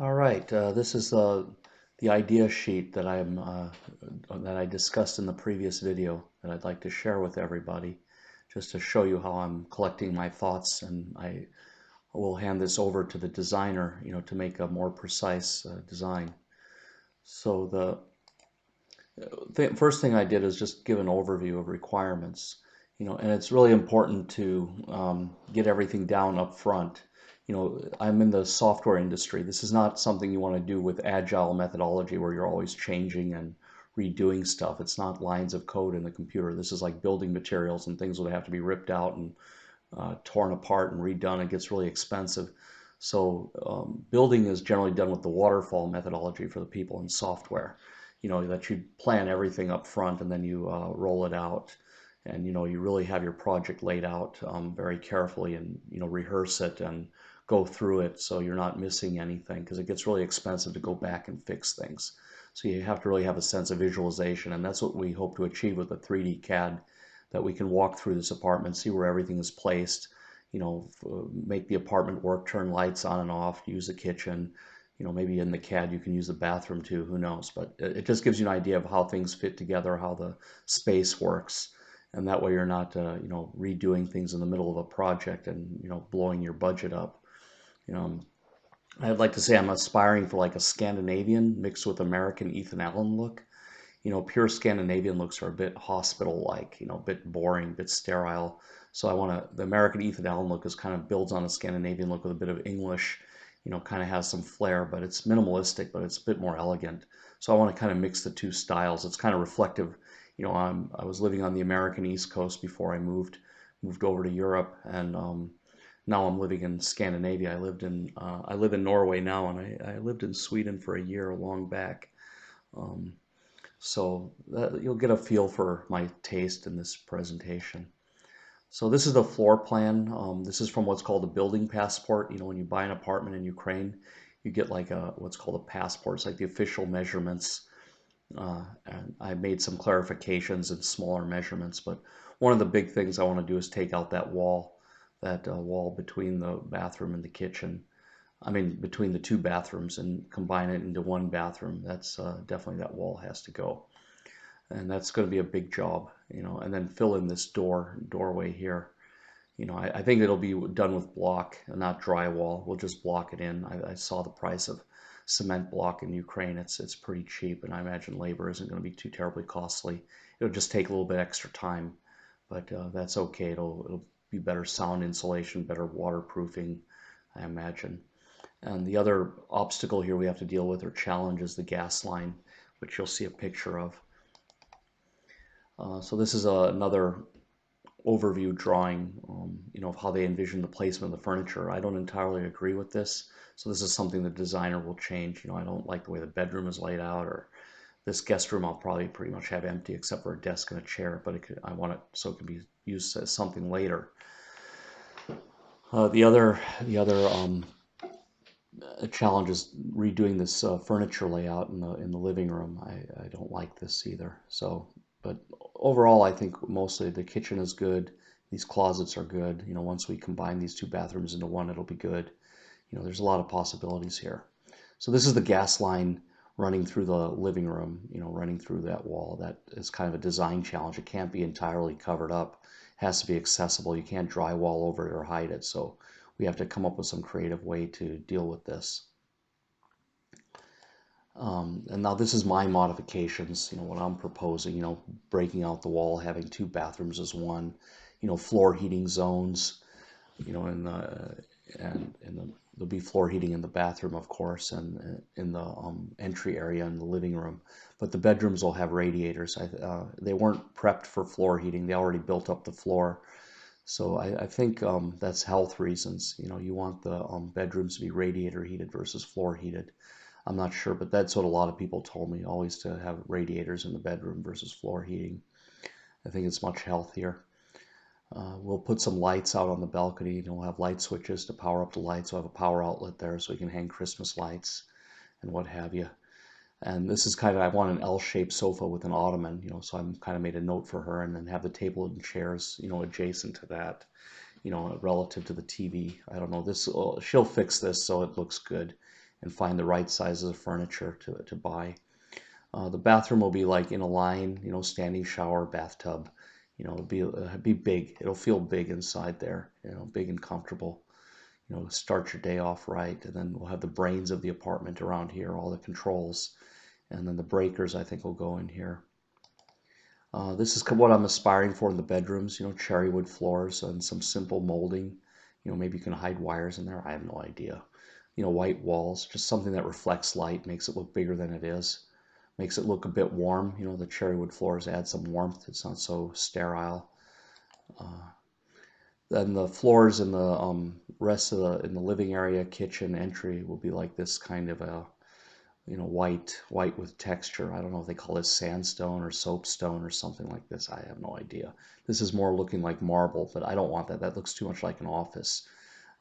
All right, this is the idea sheet that that I discussed in the previous video that I'd like to share with everybody, just to show you how I'm collecting my thoughts, and I will hand this over to the designer, to make a more precise design. So the first thing I did is just give an overview of requirements, and it's really important to get everything down up front. I'm in the software industry. This is not something you want to do with agile methodology where you're always changing and redoing stuff. It's not lines of code in the computer. This is like building materials, and things would have to be ripped out and torn apart and redone. It gets really expensive. So building is generally done with the waterfall methodology for the people in software. That you plan everything up front and then you roll it out. And you really have your project laid out very carefully, and rehearse it and go through it so you're not missing anything, because it gets really expensive to go back and fix things. So you have to really have a sense of visualization, and that's what we hope to achieve with the 3D CAD, that we can walk through this apartment, see where everything is placed, make the apartment work, turn lights on and off, use the kitchen. Maybe in the CAD you can use the bathroom too, who knows? But it just gives you an idea of how things fit together, how the space works. And that way you're not, redoing things in the middle of a project and, blowing your budget up. You know, I'd like to say I'm aspiring for like a Scandinavian mixed with American Ethan Allen look. Pure Scandinavian looks are a bit hospital-like, a bit boring, a bit sterile. So the American Ethan Allen look is kind of builds on a Scandinavian look with a bit of English, kind of has some flair, but it's minimalistic, but it's a bit more elegant. So I want to kind of mix the two styles. It's kind of reflective. I was living on the American East Coast before I moved over to Europe, and now I'm living in Scandinavia. I live in Norway now, and I lived in Sweden for a year long back. Um, so that, you'll get a feel for my taste in this presentation. So this is the floor plan. This is from what's called a building passport. When you buy an apartment in Ukraine, you get like what's called a passport. It's like the official measurements. And I made some clarifications and smaller measurements, but one of the big things I want to do is take out that wall between the bathroom and the kitchen. I mean, between the two bathrooms, and combine it into one bathroom. That's definitely, that wall has to go. And that's going to be a big job, and then fill in this doorway here. I think it'll be done with block and not drywall. We'll just block it in. I saw the price of cement block in Ukraine. It's pretty cheap, and I imagine labor isn't going to be too terribly costly. It'll just take a little bit extra time, but that's okay. It'll be better sound insulation, better waterproofing, I imagine. And the other obstacle here we have to deal with, or challenge, is the gas line, which you'll see a picture of. So this is another overview drawing, of how they envision the placement of the furniture. I don't entirely agree with this, so this is something the designer will change. I don't like the way the bedroom is laid out, or this guest room I'll probably pretty much have empty except for a desk and a chair, but I want it so it can be used as something later. The other challenge is redoing this furniture layout in the living room. I don't like this either. So, but overall, I think mostly the kitchen is good. These closets are good. Once we combine these two bathrooms into one, it'll be good. There's a lot of possibilities here. So this is the gas line running through the living room, running through that wall. That is kind of a design challenge. It can't be entirely covered up. It has to be accessible. You can't drywall over it or hide it. So we have to come up with some creative way to deal with this. And now this is my modifications, what I'm proposing, breaking out the wall, having two bathrooms as one, floor heating zones, in there'll be floor heating in the bathroom, of course, and in the entry area in the living room. But the bedrooms will have radiators. They weren't prepped for floor heating. They already built up the floor. So I think that's health reasons. You want the bedrooms to be radiator heated versus floor heated. I'm not sure, but that's what a lot of people told me, always to have radiators in the bedroom versus floor heating. I think it's much healthier. We'll put some lights out on the balcony, and we'll have light switches to power up the lights. We'll have a power outlet there so we can hang Christmas lights and what have you. And this is kind of, I want an L-shaped sofa with an ottoman, so I'm kind of made a note for her, and then have the table and chairs, adjacent to that, relative to the TV. I don't know, she'll fix this so it looks good. and find the right sizes of furniture to buy. The bathroom will be like in a line, standing shower, bathtub. It'll be big. It'll feel big inside there, big and comfortable. Start your day off right, and then we'll have the brains of the apartment around here, all the controls, and then the breakers I think will go in here. This is what I'm aspiring for in the bedrooms, cherry wood floors and some simple molding. Maybe you can hide wires in there. I have no idea. White walls, just something that reflects light, makes it look bigger than it is, makes it look a bit warm. The cherry wood floors add some warmth. It's not so sterile. Then the floors in the rest of in the living area, kitchen, entry will be like this kind of a white with texture. I don't know if they call this sandstone or soapstone or something like this. I have no idea. This is more looking like marble, but I don't want that. That looks too much like an office.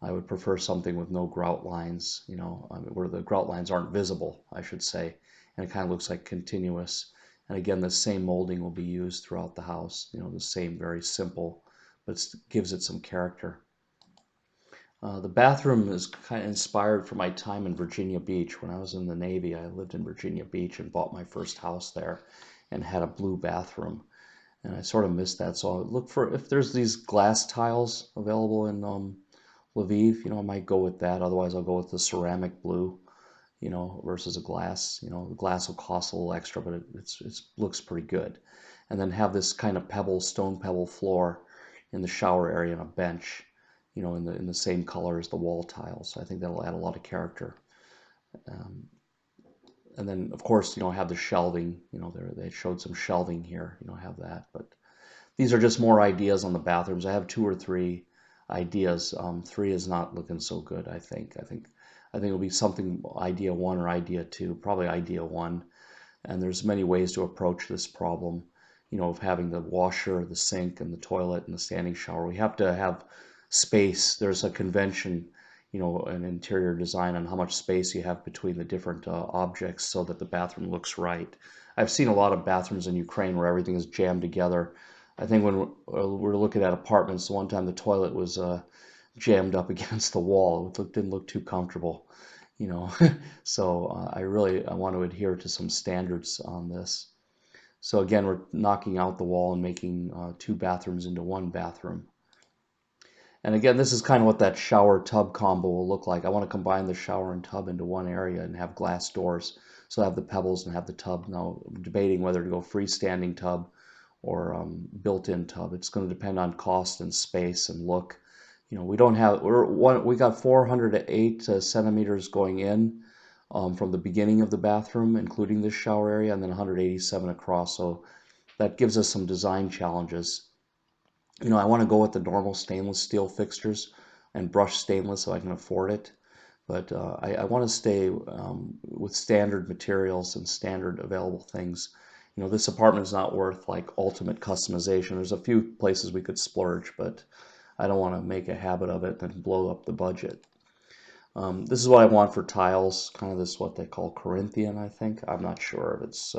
I would prefer something with no grout lines, where the grout lines aren't visible, I should say, and it kind of looks like continuous. And again, the same molding will be used throughout the house, the same, very simple, but it gives it some character. The bathroom is kind of inspired from my time in Virginia Beach. When I was in the Navy, I lived in Virginia Beach and bought my first house there and had a blue bathroom. And I sort of missed that. So I look for, if there's these glass tiles available in Lviv, I might go with that. Otherwise, I'll go with the ceramic blue, versus a glass. The glass will cost a little extra, but it looks pretty good. And then have this kind of stone pebble floor in the shower area and a bench, in the same color as the wall tiles. I think that'll add a lot of character. And then, of course, have the shelving. They showed some shelving here. Have that. But these are just more ideas on the bathrooms. I have 2 or 3 ideas. 3 is not looking so good. I think it'll be something idea 1 or idea 2. Probably idea 1. And there's many ways to approach this problem. Of having the washer, the sink, and the toilet, and the standing shower. We have to have space. There's a convention, an interior design on how much space you have between the different objects so that the bathroom looks right. I've seen a lot of bathrooms in Ukraine where everything is jammed together. I think when we're looking at apartments, one time the toilet was jammed up against the wall. It didn't look too comfortable, So I want to adhere to some standards on this. So again, we're knocking out the wall and making 2 bathrooms into 1 bathroom. And again, this is kind of what that shower tub combo will look like. I want to combine the shower and tub into 1 area and have glass doors. So I have the pebbles and have the tub. Now, I'm debating whether to go freestanding tub or built-in tub. It's going to depend on cost and space and look. We don't have, we got 408 centimeters going in from the beginning of the bathroom, including the shower area, and then 187 across. So that gives us some design challenges. I want to go with the normal stainless steel fixtures and brushed stainless so I can afford it. But I want to stay with standard materials and standard available things. This apartment is not worth like ultimate customization. There's a few places we could splurge, but I don't want to make a habit of it and blow up the budget. This is what I want for tiles, kind of this what they call Corinthian, I think. I'm not sure if it's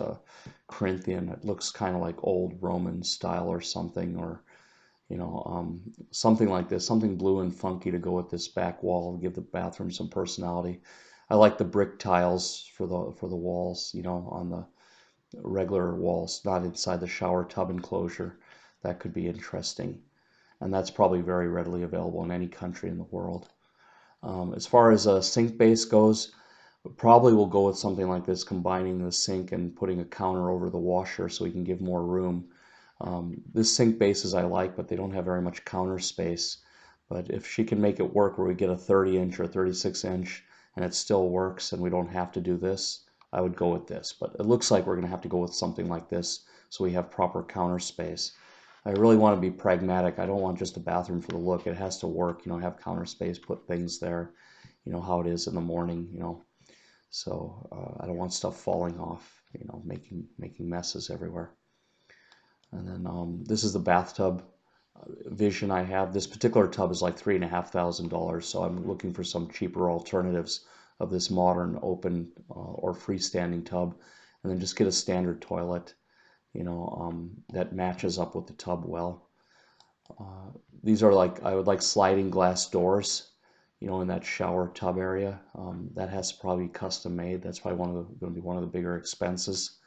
Corinthian. It looks kind of like old Roman style or something, or something like this, something blue and funky to go with this back wall and give the bathroom some personality. I like the brick tiles for the walls, on the regular walls, not inside the shower tub enclosure. That could be interesting. And that's probably very readily available in any country in the world. As far as a sink base goes, probably we'll go with something like this, combining the sink and putting a counter over the washer so we can give more room. This sink bases I like, but they don't have very much counter space. But if she can make it work where we get a 30-inch or 36-inch and it still works and we don't have to do this, I would go with this. But it looks like we're going to have to go with something like this so we have proper counter space. I really want to be pragmatic. I don't want just a bathroom for the look. It has to work, have counter space, put things there, how it is in the morning, So I don't want stuff falling off, making messes everywhere. And then this is the bathtub vision I have. This particular tub is like $3,500, so I'm looking for some cheaper alternatives of this modern open or freestanding tub, and then just get a standard toilet, that matches up with the tub well. These are like, I would like sliding glass doors, in that shower tub area. That has to probably be custom made. That's probably going to be one of the bigger expenses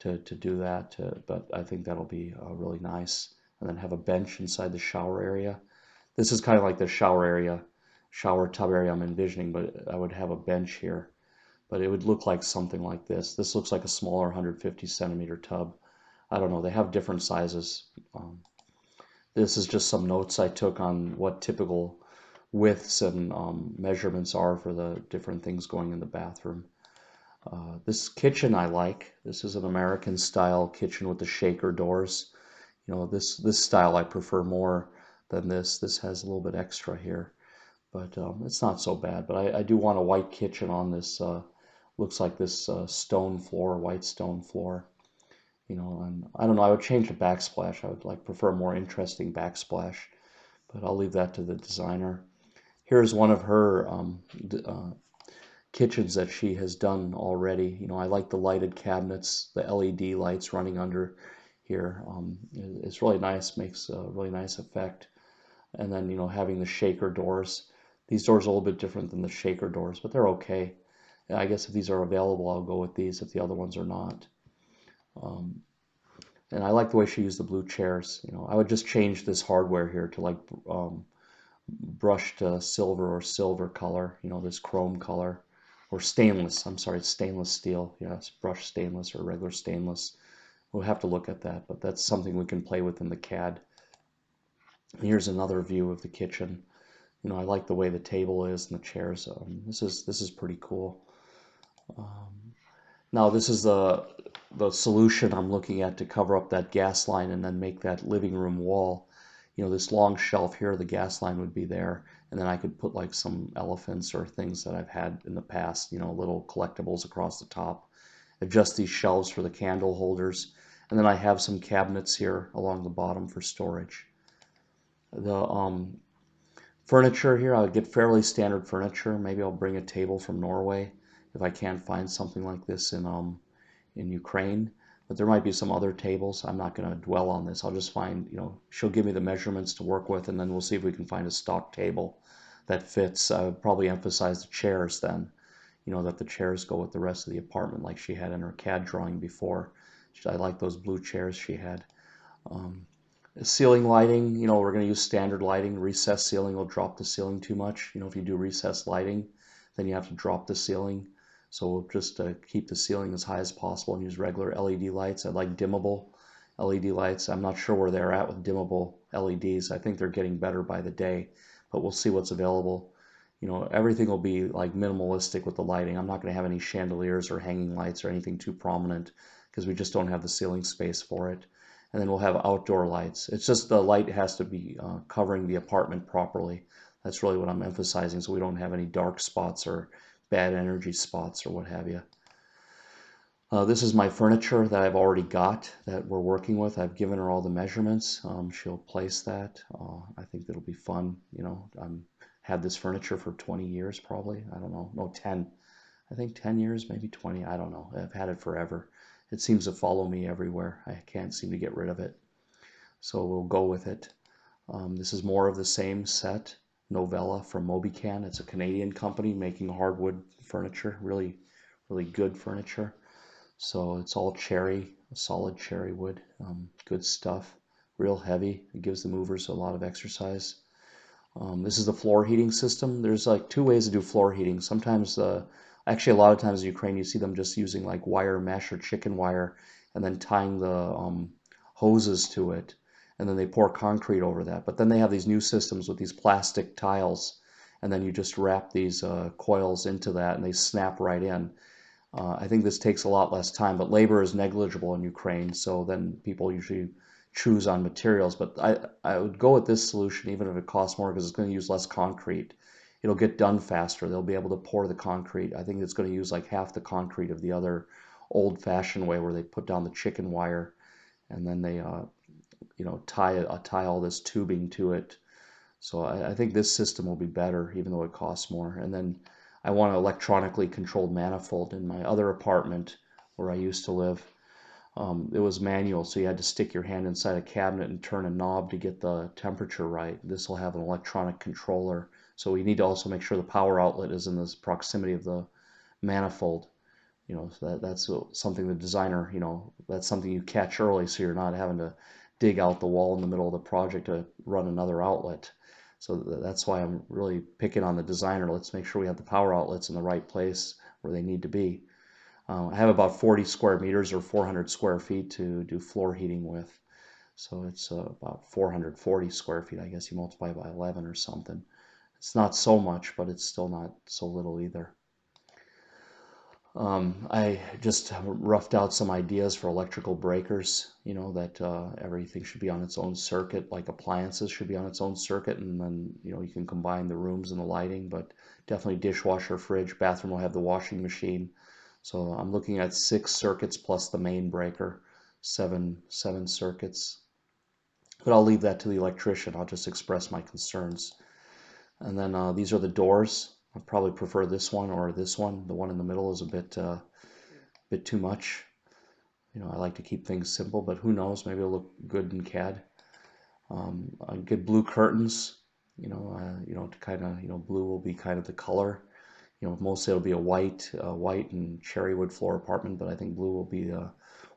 to do that. But I think that'll be really nice. And then have a bench inside the shower area. This is kind of like the shower tub area I'm envisioning, but I would have a bench here. But it would look like something like this. This looks like a smaller 150 centimeter tub. I don't know. They have different sizes. This is just some notes I took on what typical widths and measurements are for the different things going in the bathroom. This kitchen I like. This is an American style kitchen with the shaker doors. This style I prefer more than this. This has a little bit extra here, but it's not so bad. But I do want a white kitchen on this. Looks like this stone floor, white stone floor. And I don't know. I would change the backsplash. I would prefer a more interesting backsplash, but I'll leave that to the designer. Here's one of her kitchens that she has done already. I like the lighted cabinets, the LED lights running under here. It's really nice, makes a really nice effect. And then, having the shaker doors. These doors are a little bit different than the shaker doors, but they're okay. And I guess if these are available, I'll go with these if the other ones are not. And I like the way she used the blue chairs. I would just change this hardware here to brushed silver or silver color, this chrome color, or stainless. I'm sorry, it's stainless steel. Yeah, it's brushed stainless or regular stainless. We'll have to look at that, but that's something we can play with in the CAD. Here's another view of the kitchen. I like the way the table is and the chairs. This is pretty cool. Now this is the solution I'm looking at to cover up that gas line and then make that living room wall. This long shelf here, the gas line would be there, and then I could put like some elephants or things that I've had in the past, little collectibles across the top. Adjust these shelves for the candle holders, and then I have some cabinets here along the bottom for storage. The furniture here, I would get fairly standard furniture. Maybe I'll bring a table from Norway if I can't find something like this in Ukraine. But there might be some other tables. I'm not going to dwell on this. I'll just find, she'll give me the measurements to work with, and then we'll see if we can find a stock table that fits. I would probably emphasize the chairs then, that the chairs go with the rest of the apartment like she had in her CAD drawing before. I like those blue chairs she had. Ceiling lighting, we're going to use standard lighting. Recessed ceiling will drop the ceiling too much. If you do recessed lighting, then you have to drop the ceiling. So we'll just keep the ceiling as high as possible and use regular LED lights. I like dimmable LED lights. I'm not sure where they're at with dimmable LEDs. I think they're getting better by the day, but we'll see what's available. Everything will be like minimalistic with the lighting. I'm not going to have any chandeliers or hanging lights or anything too prominent because we just don't have the ceiling space for it. And then we'll have outdoor lights. It's just the light has to be covering the apartment properly. That's really what I'm emphasizing, so we don't have any dark spots or bad energy spots or what have you. This is my furniture that I've already got that we're working with. I've given her all the measurements. She'll place that. I think that'll be fun. I've had this furniture for 20 years probably. I don't know. No, 10. I think 10 years, maybe 20. I don't know. I've had it forever. It seems to follow me everywhere. I can't seem to get rid of it. So we'll go with it. This is more of the same set. Novella from Mobican. It's a Canadian company making hardwood furniture, really, really good furniture. So it's all cherry, solid cherry wood, good stuff, real heavy. It gives the movers a lot of exercise. This is the floor heating system. There's like two ways to do floor heating. Sometimes, actually a lot of times in Ukraine, you see them just using like wire mesh or chicken wire and then tying the hoses to it. And then they pour concrete over that. But then they have these new systems with these plastic tiles, and then you just wrap these coils into that, and they snap right in. I think this takes a lot less time, but labor is negligible in Ukraine, so then people usually choose on materials. But I would go with this solution, even if it costs more, because it's going to use less concrete. It'll get done faster. They'll be able to pour the concrete. I think it's going to use like half the concrete of the other old-fashioned way where they put down the chicken wire, and then they tie all this tubing to it. So I think this system will be better, even though it costs more. And then I want an electronically controlled manifold. In my other apartment where I used to live, it was manual, so you had to stick your hand inside a cabinet and turn a knob to get the temperature right. This will have an electronic controller, So we need to also make sure the power outlet is in this proximity of the manifold. So that's something the designer, that's something you catch early, so you're not having to dig out the wall in the middle of the project to run another outlet. So that's why I'm really picking on the designer. Let's make sure we have the power outlets in the right place where they need to be. I have about 40 square meters or 400 square feet to do floor heating with. So it's about 440 square feet. I guess you multiply by 11 or something. It's not so much, but it's still not so little either. I just roughed out some ideas for electrical breakers, that everything should be on its own circuit, like appliances should be on its own circuit, and then, you can combine the rooms and the lighting, but definitely dishwasher, fridge, bathroom will have the washing machine. So I'm looking at 6 circuits plus the main breaker, seven circuits. But I'll leave that to the electrician. I'll just express my concerns. And then these are the doors. I probably prefer this one or this one. The one in the middle is a bit too much. I like to keep things simple, but who knows? Maybe it'll look good in CAD. I get blue curtains. To kind of, blue will be kind of the color. Mostly it'll be a white and cherry wood floor apartment, but I think blue will be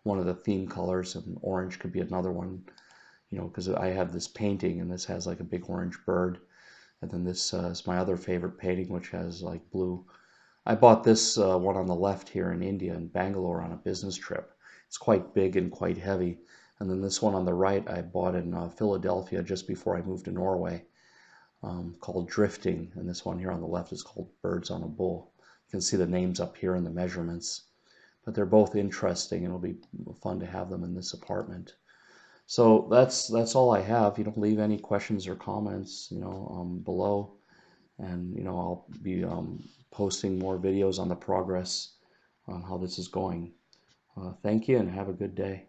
one of the theme colors, and orange could be another one. Because I have this painting, and this has like a big orange bird. And then this is my other favorite painting, which has like blue. I bought this one on the left here in India, in Bangalore, on a business trip. It's quite big and quite heavy. And then this one on the right I bought in Philadelphia just before I moved to Norway, called Drifting. And this one here on the left is called Birds on a Bull. You can see the names up here and the measurements. But they're both interesting, and it'll be fun to have them in this apartment. So that's all I have. Leave any questions or comments, below, and I'll be posting more videos on the progress on how this is going. Thank you and have a good day.